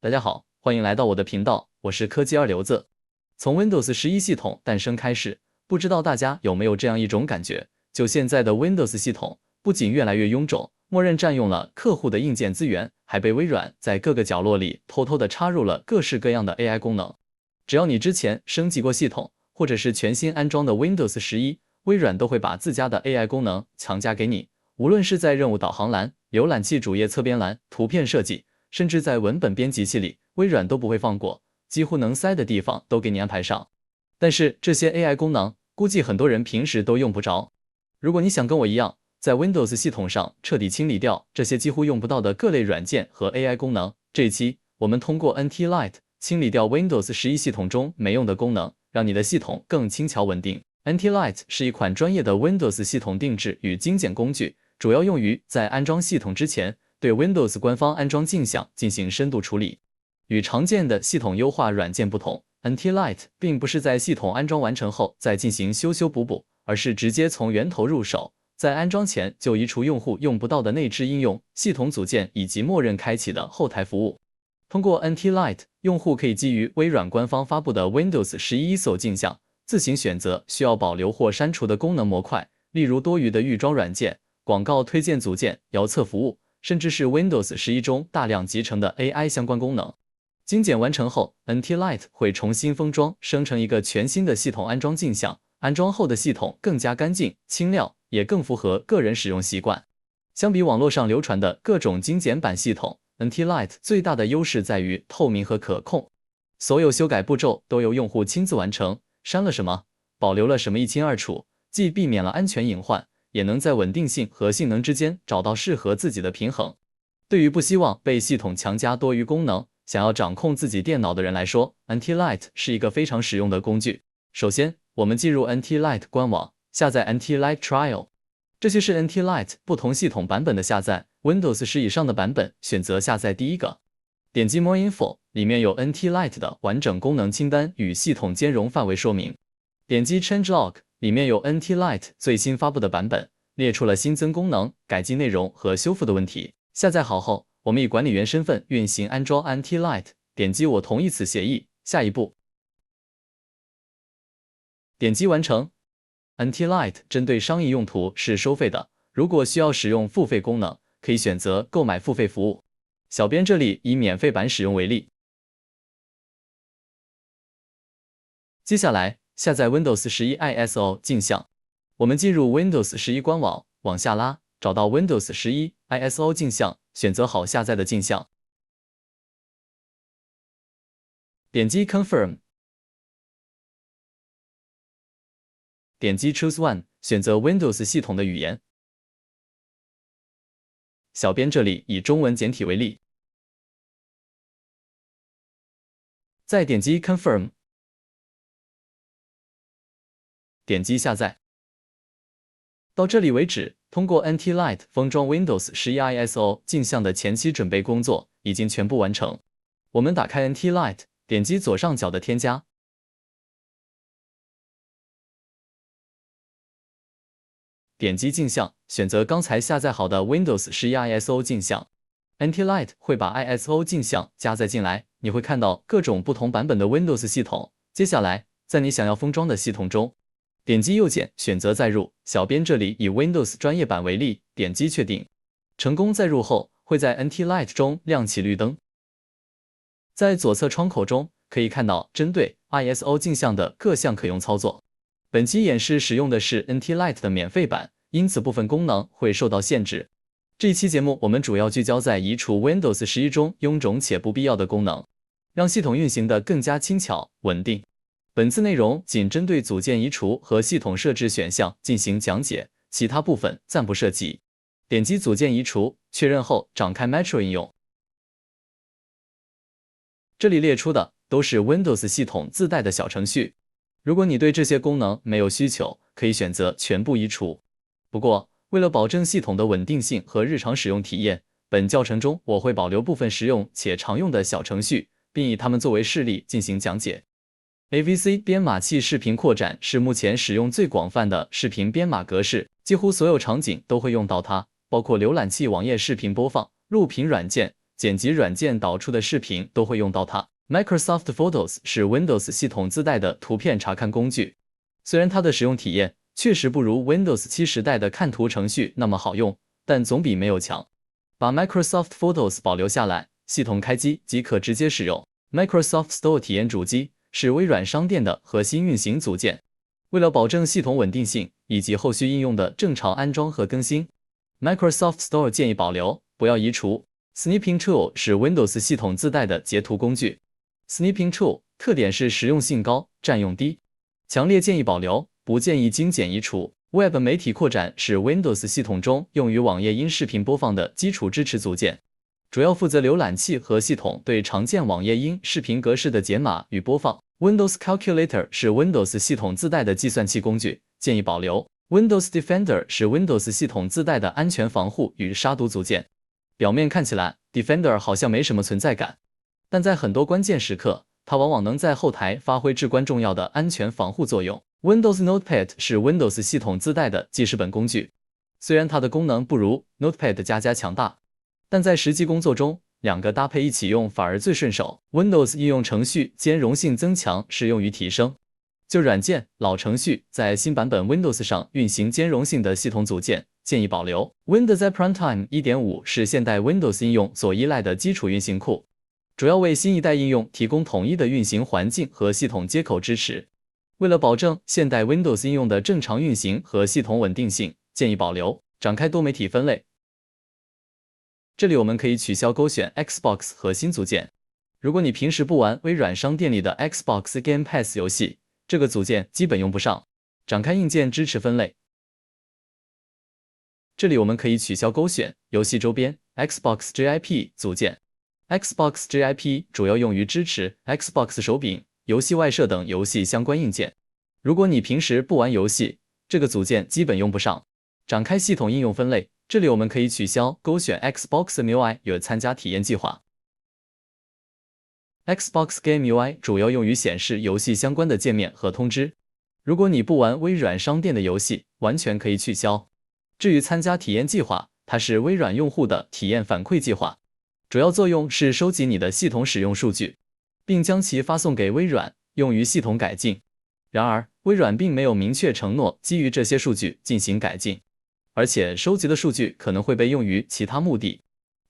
大家好，歡迎來到我的頻道，我是科技二流子。從 Windows 11系統誕生開始，不知道大家有沒有這樣一種感覺，就現在的 Windows 系統不僅越來越臃腫，默認佔用了客戶的硬件資源，還被微軟在各個角落裡偷偷地插入了各式各樣的 AI 功能。只要你之前升級過系統，或者是全新安裝的 Windows 11，微軟都會把自家的 AI 功能強加給你。無論是在任務導航欄、瀏覽器主頁側邊欄、圖片設計，甚至在文本編輯器裡，微軟都不會放過，幾乎能塞的地方都給你安排上。但是這些 AI 功能，估計很多人平時都用不着。如果你想跟我一樣，在 Windows 系統上徹底清理掉這些幾乎用不到的各類軟件和 AI 功能，這一期我們通過 NT Lite 清理掉 Windows 11系統中沒用的功能，讓你的系統更輕巧穩定。NT Lite 是一款專業的 Windows 系統定制與精簡工具，主要用於在安裝系統之前對 Windows 官方安裝鏡像進行深度處理。與常見的系統優化軟件不同， NT Lite 並不是在系統安裝完成後再進行修修補補，而是直接從源頭入手，在安裝前就移除用戶用不到的內置應用、系統組件以及默認開啟的後台服務。通過 NT Lite， 用戶可以基於微軟官方發布的 Windows 11 ISO 鏡像，自行選擇需要保留或刪除的功能模塊，例如多餘的預裝軟件、廣告推薦組件、遙測服務，甚至是 Windows 11中大量集成的 AI 相關功能。精簡完成後， NT Lite 會重新封裝，生成一個全新的系統安裝鏡像。安裝後的系統更加乾淨、輕量，也更符合個人使用習慣。相比網絡上流傳的各種精簡版系統， NT Lite 最大的優勢在於透明和可控，所有修改步驟都由用戶親自完成，刪了什麼，保留了什麼一清二楚，既避免了安全隱患，也能在穩定性和性能之間找到適合自己的平衡。對於不希望被系統強加多余功能，想要掌控自己電腦的人來說， NT Lite 是一個非常實用的工具。首先，我們進入 NT Lite 官網，下載 NT Lite Trial。這些是 NT Lite 不同系統版本的下載 ，Windows 10以上的版本選擇下載第一個。點擊 More Info， 裡面有 NT Lite 的完整功能清單與系統兼容範圍說明。點擊 Changelog， 裡面有 NT Lite 最新發布的版本，列出了新增功能、改進內容和修復的問題。下載好後，我們以管理員身份運行安裝 NT Lite， 點擊我同意此協議，下一步。點擊完成。NT Lite 針對商業用途是收費的，如果需要使用付費功能，可以選擇購買付費服務。小編這裡以免費版使用為例。接下來，下載 Windows 11 ISO 鏡像。我們進入 Windows 11官網，往下拉，找到 Windows 11 ISO 鏡像，選擇好下載的鏡像。點擊 Confirm。點擊 Choose One， 選擇 Windows 系統的語言。小編這裡以中文簡體為例。再點擊 Confirm， 點擊下載。到這裡為止，通過 NT Lite 封裝 Windows 11 ISO 鏡像的前期準備工作已經全部完成。我們打開 NT Lite， 點擊左上角的添加。點擊鏡像，選擇剛才下載好的 Windows 11 ISO 鏡像。NT Lite 會把 ISO 鏡像加載進來，你會看到各種不同版本的 Windows 系統。接下來，在你想要封裝的系統中，點擊右鍵選擇載入。小編這裡以 Windows 專業版為例，點擊確定。成功載入後，會在 NT Lite 中亮起綠燈。在左側窗口中，可以看到針對 ISO 鏡像的各項可用操作。本期演示使用的是 NT Lite 的免費版，因此部分功能會受到限制。這一期節目我們主要聚焦在移除 Windows 11中臃腫且不必要的功能，讓系統運行得更加輕巧、穩定。本次內容僅針對組件移除和系統設置選項進行講解，其他部分暫不涉及。點擊組件移除，確認後展開 Metro 應用。這裡列出的都是 Windows 系統自帶的小程序。如果你對這些功能沒有需求，可以選擇全部移除。不過，為了保證系統的穩定性和日常使用體驗，本教程中我會保留部分實用且常用的小程序，並以它們作為示例進行講解。AVC 編碼器視頻擴展是目前使用最廣泛的視頻編碼格式，幾乎所有場景都會用到它，包括瀏覽器網頁視頻播放、錄屏軟件、剪輯軟件導出的視頻都會用到它。Microsoft Photos 是 Windows 系統自帶的圖片查看工具，雖然它的使用體驗確實不如 Windows 7時代的看圖程序那麼好用，但總比沒有強。把 Microsoft Photos 保留下來，系統開機即可直接使用。Microsoft Store 體驗主機是微軟商店的核心運行組件。為了保證系統穩定性以及後續應用的正常安裝和更新， Microsoft Store 建議保留，不要移除。Snipping Tool 是 Windows 系統自帶的截圖工具。Snipping Tool 特點是實用性高，占用低，強烈建議保留，不建議精簡移除。Web 媒體擴展是 Windows 系統中用於網頁音視頻播放的基礎支持組件，主要負責瀏覽器和系統對常見網頁音視頻格式的解碼與播放。Windows Calculator 是 Windows 系統自帶的計算器工具，建議保留。Windows Defender 是 Windows 系統自帶的安全防護與殺毒組件。表面看起來 Defender 好像沒什麼存在感，但在很多關鍵時刻，它往往能在後台發揮至關重要的安全防護作用。Windows Notepad 是 Windows 系統自帶的記事本工具，雖然它的功能不如 Notepad 強大，但在實際工作中，兩個搭配一起用反而最順手。Windows 應用程序兼容性增強是用於提升舊軟件、老程序在新版本 Windows 上運行兼容性的系統組件，建議保留。Windows App Runtime 1.5 是現代 Windows 應用所依賴的基礎運行庫，主要為新一代應用提供統一的運行環境和系統接口支持。為了保證現代 Windows 應用的正常運行和系統穩定性，建議保留。展開多媒體分類，這裡我們可以取消勾選 Xbox 核心組件。如果你平時不玩微軟商店裡的 Xbox Game Pass 遊戲，這個組件基本用不上。展開硬件支持分類，這裡我們可以取消勾選遊戲周邊 Xbox JIP 組件。Xbox JIP 主要用於支持 Xbox 手柄、遊戲外設等遊戲相關硬件。如果你平時不玩遊戲，這個組件基本用不上。展開系統應用分類，這裡我們可以取消勾選 Xbox MIUI 與參加體驗計劃。Xbox Game UI 主要用於顯示遊戲相關的界面和通知。如果你不玩微軟商店的遊戲，完全可以取消。至於參加體驗計劃，它是微軟用戶的體驗反饋計劃，主要作用是收集你的系統使用數據，並將其發送給微軟，用於系統改進。然而，微軟並沒有明確承諾基於這些數據進行改進，而且收集的數據可能會被用於其他目的，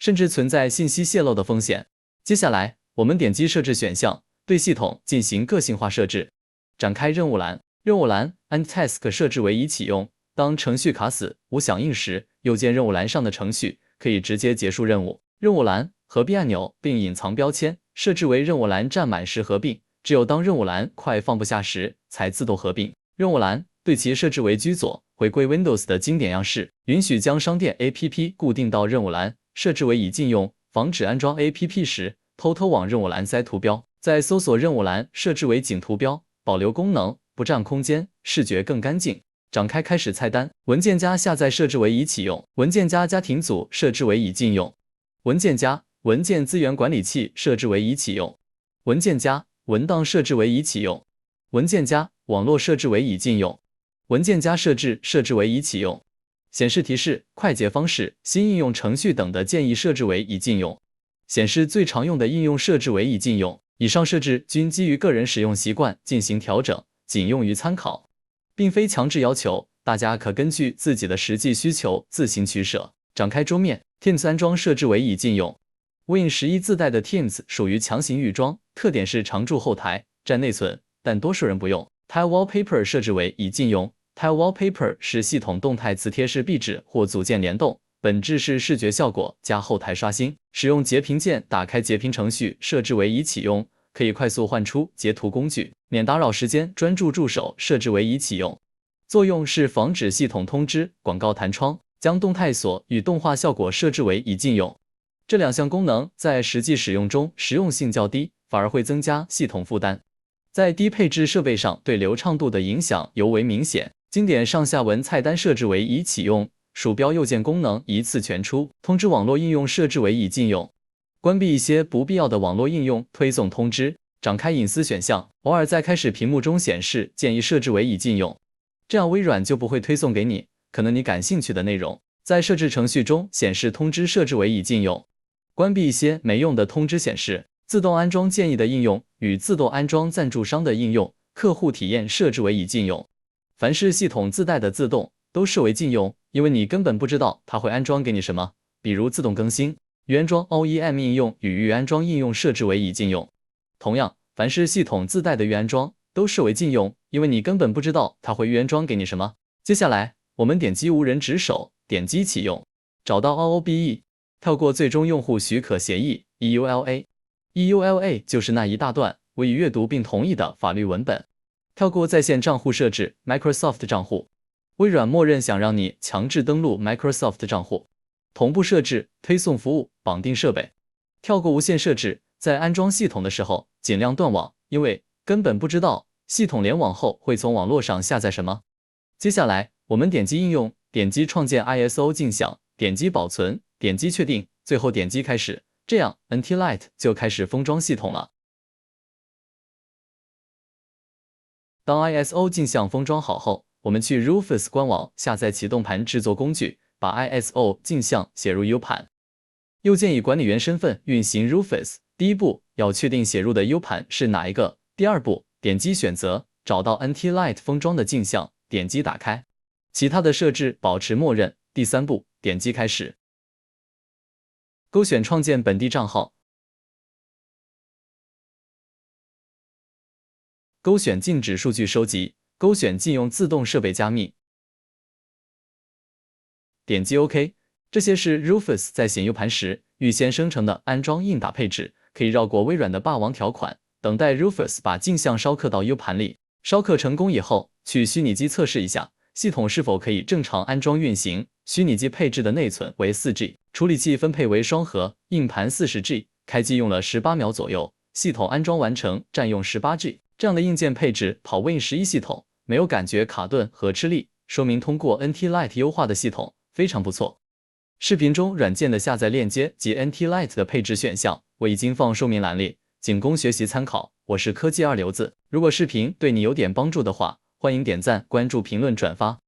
甚至存在信息洩露的風險。接下來，我們點擊設置選項，對系統進行個性化設置。展開任務欄，任務欄按 Task 設置為已啟用。當程序卡死、無響應時，右鍵任務欄上的程序可以直接結束任務。任務欄合併按鈕並隱藏標籤設置為任務欄占滿時合併，只有當任務欄快放不下時才自動合併。任務欄對其設置為居左，回歸 Windows 的經典樣式。允許將商店 APP 固定到任務欄，設置為已禁用，防止安裝 APP 時偷偷往任務欄塞圖標。在搜索任務欄設置為僅圖標，保留功能，不占空間，視覺更乾淨。展開開始菜單，文件夾下載設置為已啟用，文件夾家庭組設置為已禁用，文件夾文件資源管理器設置為已啟用，文件夾文檔設置為已啟用，文件夾網絡設置為已禁用，文件夾設置為已啟用，顯示提示、快捷方式、新應用程序等的建議設置為已禁用，顯示最常用的應用設置為已禁用。以上設置均基於個人使用習慣進行調整，僅用於參考，並非強制要求，大家可根據自己的實際需求自行取捨。展開桌面 ，Teams 安裝設置為已禁用。Win11自帶的 Teams 屬於強行預裝，特點是常駐後台，占內存，但多數人不用。Tile Wallpaper 設置為已禁用。Tile Wallpaper 是系統動態磁貼式壁紙或組件聯動，本質是視覺效果加後台刷新。使用截屏鍵打開截屏程序設置為已啟用，可以快速換出截圖工具，免打擾時間專注助手設置為已啟用。作用是防止系統通知、廣告彈窗，將動態鎖與動畫效果設置為已禁用。這兩項功能在實際使用中實用性較低，反而會增加系統負擔。在低配置設備上對流暢度的影響尤為明顯。經典上下文菜單設置為已啟用，鼠標右鍵功能一次全出，通知網絡應用設置為已禁用。關閉一些不必要的網絡應用推送通知。展開隱私選項，偶爾在開始屏幕中顯示建議設置為已禁用，這樣微軟就不會推送給你可能你感興趣的內容。在設置程序中顯示通知設置為已禁用。關閉一些沒用的通知顯示。自動安裝建議的應用與自動安裝贊助商的應用，客戶體驗設置為已禁用。凡是系統自帶的自動都設為禁用，因為你根本不知道它會安裝給你什麼，比如自動更新。預安裝 OEM 應用與預安裝應用設置為已禁用。同樣，凡是系統自帶的預安裝都設為禁用，因為你根本不知道它會預安裝給你什麼。接下來，我們點擊無人值守，點擊啟用，找到 OOBE， 跳過最終用戶許可協議 EULA。EULA 就是那一大段我已閱讀並同意的法律文本。跳過在線賬戶設置 Microsoft 賬戶，微軟默認想讓你強制登錄 Microsoft 賬戶。同步設置推送服務，綁定設備。跳過無線設置，在安裝系統的時候盡量斷網，因為根本不知道系統聯網後會從網絡上下載什麼。接下來我們點擊應用，點擊創建 ISO 鏡像，點擊保存，點擊確定，最後點擊開始。這樣 NT Lite 就開始封裝系統了。當 ISO 鏡像封裝好後，我們去 Rufus 官網下載啟動盤制作工具，把 ISO 鏡像寫入 U 盤。右鍵以管理員身份運行 Rufus。第一步要確定寫入的 U 盤是哪一個。第二步，點擊選擇，找到 NT Lite 封裝的鏡像，點擊打開。其他的設置保持默認。第三步，點擊開始。勾選創建本地賬號，勾選禁止數據收集，勾選禁用自動設備加密，點擊 OK。這些是 Rufus 在顯 U 盤時預先生成的安裝應答配置，可以繞過微軟的霸王條款，等待 Rufus 把鏡像燒刻到 U 盤裡。燒刻成功以後，去虛擬機測試一下系統是否可以正常安裝運行。虛擬機配置的內存為 4G， 處理器分配為雙核，硬盤 40G， 開機用了18秒左右，系統安裝完成占用 18G。這樣的硬件配置跑 Win11 系統沒有感覺卡頓和吃力，說明通過 NT Lite 優化的系統非常不錯。視頻中軟件的下載鏈接及 NT Lite 的配置選項我已經放說明欄裡，僅供學習參考。我是科技二流子，如果視頻對你有點幫助的話，歡迎點讚、關注、評論、轉發。